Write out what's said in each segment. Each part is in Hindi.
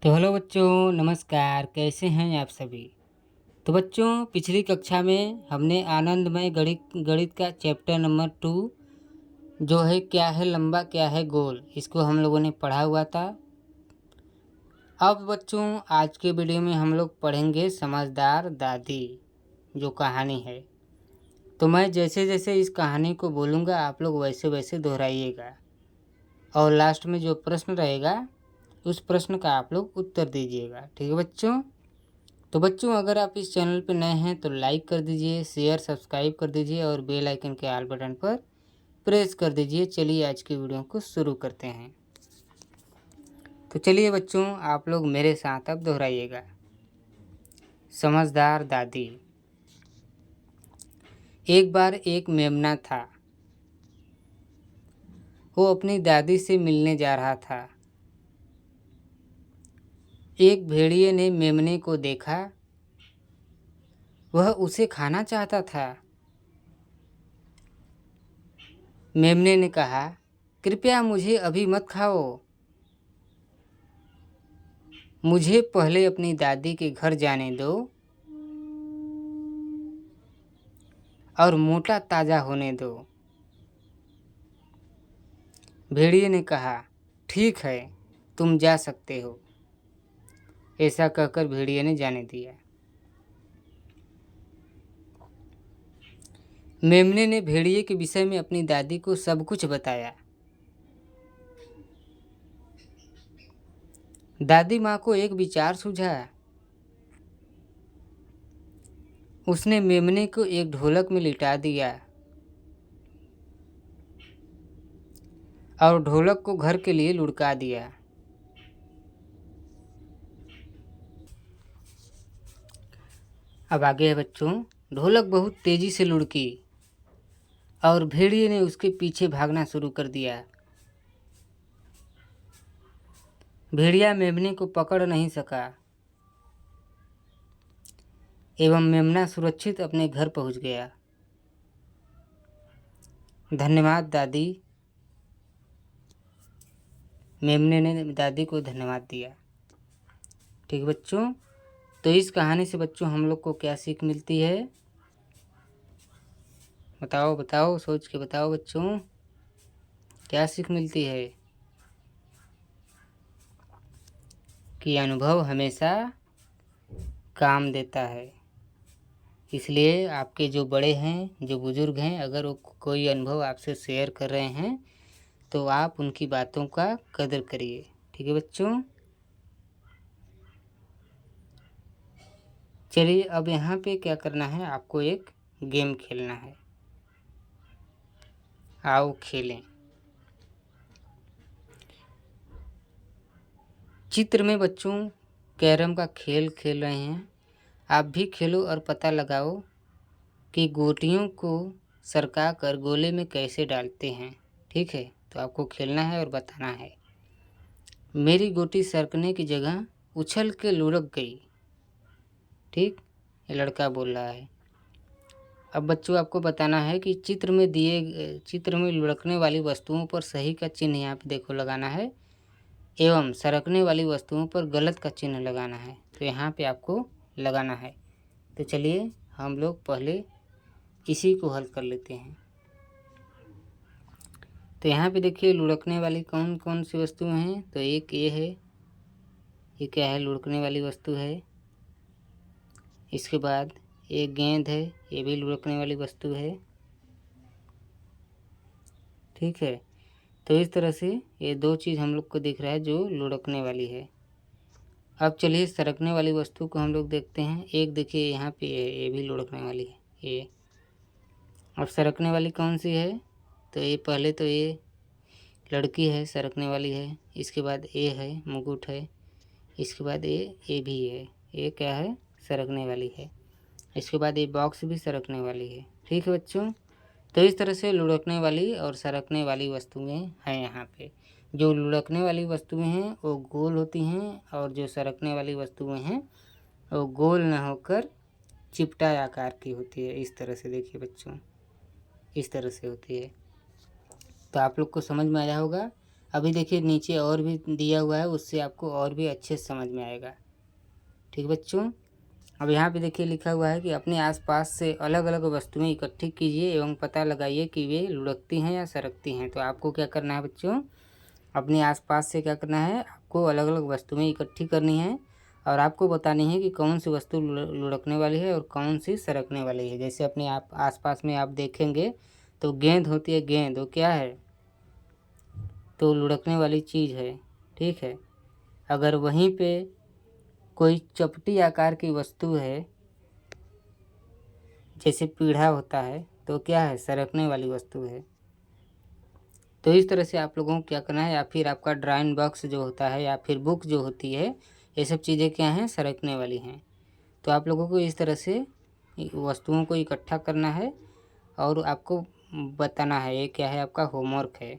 तो हेलो बच्चों, नमस्कार। कैसे हैं आप सभी? तो बच्चों, पिछली कक्षा में हमने आनंदमय गणित गणित का चैप्टर नंबर 2 जो है क्या है लंबा क्या है गोल, इसको हम लोगों ने पढ़ा हुआ था। अब बच्चों, आज के वीडियो में हम लोग पढ़ेंगे समझदार दादी जो कहानी है। तो मैं जैसे जैसे इस कहानी को बोलूँगा आप लोग वैसे वैसे दोहराइएगा, और लास्ट में जो प्रश्न रहेगा उस प्रश्न का आप लोग उत्तर दीजिएगा। ठीक है बच्चों? तो बच्चों, अगर आप इस चैनल पर नए हैं तो लाइक कर दीजिए, शेयर सब्सक्राइब कर दीजिए और बेल आइकन के ऑल बटन पर प्रेस कर दीजिए। चलिए आज की वीडियो को शुरू करते हैं। तो चलिए बच्चों, आप लोग मेरे साथ अब दोहराइएगा। समझदार दादी। एक बार एक मेमना था। वो अपनी दादी से मिलने जा रहा था। एक भेड़िए ने मेमने को देखा। वह उसे खाना चाहता था। मेमने ने कहा, कृपया मुझे अभी मत खाओ, मुझे पहले अपनी दादी के घर जाने दो और मोटा ताज़ा होने दो। भेड़िए ने कहा, ठीक है, तुम जा सकते हो। ऐसा कहकर भेड़िए ने जाने दिया। मेमने ने भेड़िए के विषय में अपनी दादी को सब कुछ बताया। दादी माँ को एक विचार सूझा। उसने मेमने को एक ढोलक में लिटा दिया और ढोलक को घर के लिए लुढ़का दिया। अब आगे है बच्चों। ढोलक बहुत तेजी से लुढ़की और भेड़िए ने उसके पीछे भागना शुरू कर दिया। भेड़िया मेमने को पकड़ नहीं सका एवं मेमना सुरक्षित अपने घर पहुंच गया। धन्यवाद दादी। मेमने ने दादी को धन्यवाद दिया। ठीक बच्चों, तो इस कहानी से बच्चों हम लोग को क्या सीख मिलती है? बताओ बताओ, सोच के बताओ बच्चों, क्या सीख मिलती है? कि अनुभव हमेशा काम देता है। इसलिए आपके जो बड़े हैं, जो बुजुर्ग हैं, अगर वो कोई अनुभव आपसे शेयर कर रहे हैं तो आप उनकी बातों का कदर करिए। ठीक है बच्चों? चलिए, अब यहाँ पे क्या करना है, आपको एक गेम खेलना है। आओ खेलें। चित्र में बच्चों कैरम का खेल खेल रहे हैं। आप भी खेलो और पता लगाओ कि गोटियों को सरका कर गोले में कैसे डालते हैं। ठीक है, तो आपको खेलना है और बताना है। मेरी गोटी सरकने की जगह उछल के लुढ़क गई। ठीक, ये लड़का बोल रहा है। अब बच्चों आपको बताना है कि चित्र में लुढ़कने वाली वस्तुओं पर सही का चिन्ह यहाँ पे देखो लगाना है एवं सरकने वाली वस्तुओं पर गलत का चिन्ह लगाना है। तो यहाँ पे आपको लगाना है। तो चलिए हम लोग पहले इसी को हल कर लेते हैं। तो यहाँ पे देखिए लुढ़कने वाली कौन कौन सी वस्तुएं हैं। तो एक ये है, ये क्या है, लुढ़कने वाली वस्तु है। इसके बाद एक गेंद है, ये भी लुढ़कने वाली वस्तु है। ठीक है, तो इस तरह से ये दो चीज़ हम लोग को दिख रहा है जो लुढ़कने वाली है। अब चलिए सरकने वाली वस्तु को हम लोग देखते हैं। एक देखिए यहाँ पे ये भी लुढ़कने वाली है ये। अब सरकने वाली कौन सी है? तो ये पहले तो ये लड़की है, सरकने वाली है। इसके बाद ये है, मुकुट है। इसके बाद ये भी है, ये क्या है, सरकने वाली है। इसके बाद ये बॉक्स भी सरकने वाली है। ठीक है बच्चों, तो इस तरह से लुढ़कने वाली और सरकने वाली वस्तुएं हैं। यहाँ पे जो लुढ़कने वाली वस्तुएं हैं वो गोल होती हैं और जो सरकने वाली वस्तुएं हैं वो गोल न होकर चिपटा आकार की होती है। इस तरह से देखिए बच्चों, इस तरह से होती है। तो आप लोग को समझ में आया होगा। अभी देखिए नीचे और भी दिया हुआ है, उससे आपको और भी अच्छे से समझ में आएगा। ठीक बच्चों, अब यहाँ पे देखिए लिखा हुआ है कि अपने आसपास से अलग अलग वस्तुएं इकट्ठी कीजिए एवं पता लगाइए कि वे लुढ़कती हैं या सरकती हैं। तो आपको क्या करना है बच्चों, अपने आसपास से क्या करना है, आपको अलग अलग वस्तुएं इकट्ठी करनी है और आपको बतानी है कि कौन सी वस्तु लुढ़कने वाली है और कौन सी सरकने वाली है। जैसे अपने आप आसपास में आप देखेंगे तो गेंद होती है, गेंद वो क्या है, तो लुढ़कने वाली चीज़ है। ठीक है, अगर वहीं पे कोई चपटी आकार की वस्तु है, जैसे पीढ़ा होता है, तो क्या है, सरकने वाली वस्तु है। तो इस तरह से आप लोगों को क्या करना है, या फिर आपका ड्राइंग बॉक्स जो होता है या फिर बुक जो होती है, ये सब चीज़ें क्या हैं, सरकने वाली हैं। तो आप लोगों को इस तरह से वस्तुओं को इकट्ठा करना है और आपको बताना है, ये क्या है, आपका होमवर्क है।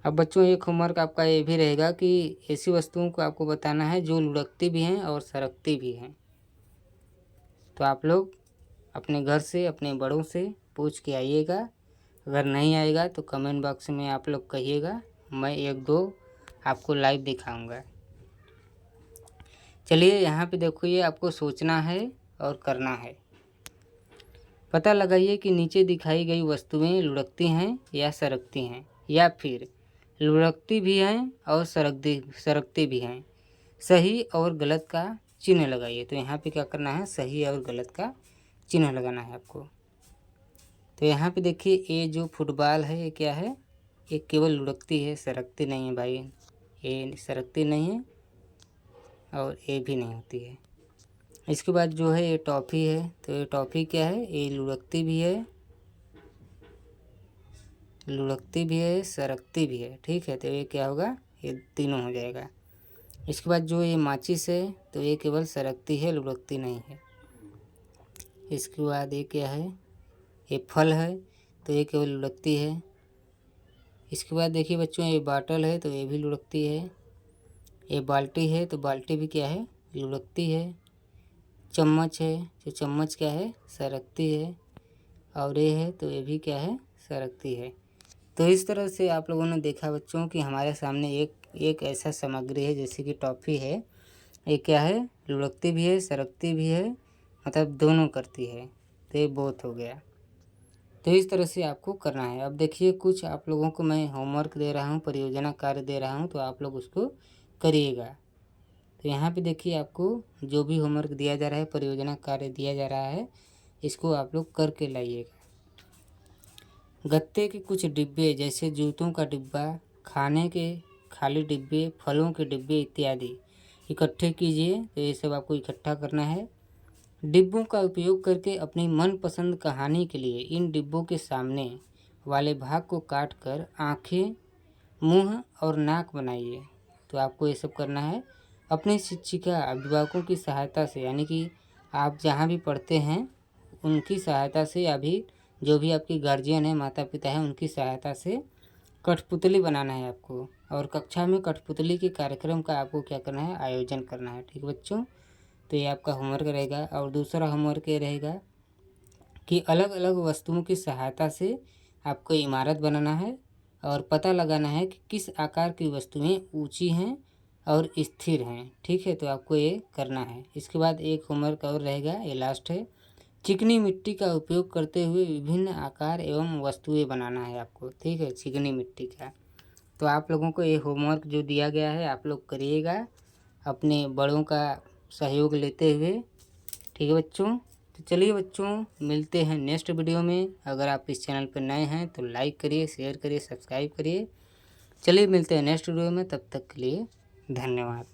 अब बच्चों एक होमवर्क आपका ये भी रहेगा कि ऐसी वस्तुओं को आपको बताना है जो लुढ़कती भी हैं और सरकती भी हैं। तो आप लोग अपने घर से, अपने बड़ों से पूछ के आइएगा। अगर नहीं आएगा तो कमेंट बॉक्स में आप लोग कहिएगा, मैं एक दो आपको लाइव दिखाऊंगा। चलिए यहाँ पे देखो, ये आपको सोचना है और करना है। पता लगाइए कि नीचे दिखाई गई वस्तुएं लुढ़कती हैं या सरकती हैं, या फिर लुढ़कती भी हैं और सरकती भी हैं। सही और गलत का चिन्ह लगाइए। तो यहाँ पे क्या करना है, सही और गलत का चिन्ह लगाना है आपको। तो यहाँ पे देखिए, ये जो फुटबॉल है ये क्या है, ये केवल लुढ़कती है, सरकती नहीं है भाई। ये सरकती नहीं है और ये भी नहीं होती है। इसके बाद जो है ये टॉफ़ी है, तो ये टॉफ़ी क्या है, ये लुढ़कती भी है, सरकती भी है। ठीक है, तो ये क्या होगा, ये तीनों हो जाएगा। इसके बाद जो ये माचिस है, तो ये केवल सरकती है, लुढ़कती नहीं है। इसके बाद ये क्या है, ये फल है, तो ये केवल लुढ़कती है। इसके बाद देखिए बच्चों, ये बाटल है, तो ये भी लुढ़कती है। ये बाल्टी है, तो बाल्टी भी क्या है, लुढ़कती है। चम्मच है, तो चम्मच क्या है, सरकती है। और ये है, तो ये भी क्या है, सरकती है। तो इस तरह से आप लोगों ने देखा बच्चों कि हमारे सामने एक ऐसा सामग्री है जैसे कि टॉफ़ी है, ये क्या है, लुढ़कती भी है, सरकती भी है, मतलब दोनों करती है। तो ये बोथ हो गया। तो इस तरह से आपको करना है। अब देखिए, कुछ आप लोगों को मैं होमवर्क दे रहा हूँ, परियोजना कार्य दे रहा हूँ, तो आप लोग उसको करिएगा। तो यहाँ पे देखिए, आपको जो भी होमवर्क दिया जा रहा है, परियोजना कार्य दिया जा रहा है, इसको आप लोग करके लाइएगा। गत्ते के कुछ डिब्बे जैसे जूतों का डिब्बा, खाने के खाली डिब्बे, फलों के डिब्बे इत्यादि इकट्ठे कीजिए। तो ये सब आपको इकट्ठा करना है। डिब्बों का उपयोग करके अपनी मनपसंद कहानी के लिए इन डिब्बों के सामने वाले भाग को काटकर आँखें, मुंह और नाक बनाइए। तो आपको ये सब करना है। अपनी शिक्षिका, अभिभावकों की सहायता से, यानी कि आप जहाँ भी पढ़ते हैं उनकी सहायता से, या भी जो भी आपके गार्जियन हैं, माता पिता हैं, उनकी सहायता से कठपुतली बनाना है आपको। और कक्षा में कठपुतली के कार्यक्रम का आपको क्या करना है, आयोजन करना है। ठीक बच्चों, तो ये आपका होमवर्क रहेगा। और दूसरा होमवर्क ये रहेगा कि अलग अलग वस्तुओं की सहायता से आपको इमारत बनाना है और पता लगाना है कि किस आकार की वस्तुएं ऊंची हैं और स्थिर हैं। ठीक है, तो आपको ये करना है। इसके बाद एक होमवर्क और रहेगा, ये लास्ट है। चिकनी मिट्टी का उपयोग करते हुए विभिन्न आकार एवं वस्तुएं बनाना है आपको। ठीक है, चिकनी मिट्टी का। तो आप लोगों को ये होमवर्क जो दिया गया है, आप लोग करिएगा अपने बड़ों का सहयोग लेते हुए। ठीक है बच्चों, तो चलिए बच्चों, मिलते हैं नेक्स्ट वीडियो में। अगर आप इस चैनल पर नए हैं तो लाइक करिए, शेयर करिए, सब्सक्राइब करिए। चलिए मिलते हैं नेक्स्ट वीडियो में, तब तक के लिए धन्यवाद।